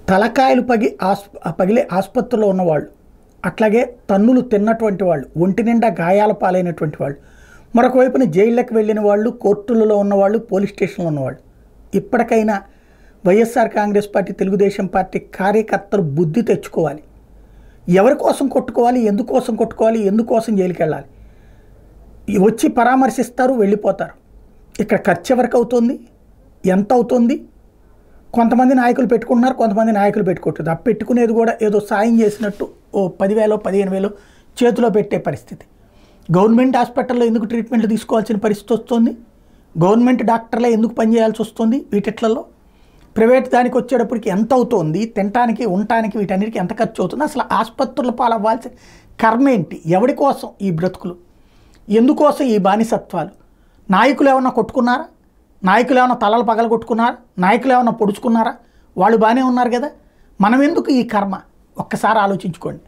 తలకాయలు పగిలే ఆసుపత్రిలో ఉన్నవాళ్ళు, అట్లాగే తన్నులు తిన్నటువంటి వాళ్ళు, ఒంటి నిండా గాయాల పాలైనటువంటి వాళ్ళు, మరొక వైపున జైళ్ళకి వెళ్ళిన వాళ్ళు, కోర్టులలో ఉన్నవాళ్ళు, పోలీస్ స్టేషన్లో ఉన్నవాళ్ళు, ఇప్పటికైనా వైఎస్ఆర్ కాంగ్రెస్ పార్టీ, తెలుగుదేశం పార్టీ కార్యకర్తలు బుద్ధి తెచ్చుకోవాలి. ఎవరి కోసం కొట్టుకోవాలి, ఎందుకోసం కొట్టుకోవాలి, ఎందుకోసం జైలుకి వెళ్ళాలి? వచ్చి పరామర్శిస్తారు, వెళ్ళిపోతారు. ఇక్కడ ఖర్చు ఎవరికి అవుతుంది, ఎంత అవుతుంది? కొంతమంది నాయకులు పెట్టుకుంటున్నారు, కొంతమంది నాయకులు పెట్టుకోవట్లేదు. ఆ పెట్టుకునేది కూడా ఏదో సాయం చేసినట్టు ఓ 10,000 15,000 చేతిలో పెట్టే పరిస్థితి. గవర్నమెంట్ హాస్పిటల్లో ఎందుకు ట్రీట్మెంట్లు తీసుకోవాల్సిన పరిస్థితి వస్తుంది? గవర్నమెంట్ డాక్టర్లే ఎందుకు పనిచేయాల్సి వస్తుంది వీటిట్లలో? ప్రైవేట్ దానికి వచ్చేటప్పటికి ఎంత అవుతుంది? తినటానికి, ఉండటానికి, వీటన్నిటికీ ఎంత ఖర్చు అవుతుంది? అసలు ఆసుపత్రుల పాలవ్వాల్సిన కర్మ ఏంటి? ఎవరి కోసం ఈ బ్రతుకులు? ఎందుకోసం ఈ బానిసత్వాలు? నాయకులు ఏమన్నా కొట్టుకున్నారా? నాయకులు ఏమైనా తలలు పగల కొట్టుకున్నారా? నాయకులు ఏమైనా పొడుచుకున్నారా? వాళ్ళు బాగానే ఉన్నారు కదా, మనం ఎందుకు ఈ కర్మ? ఒక్కసారి ఆలోచించుకోండి.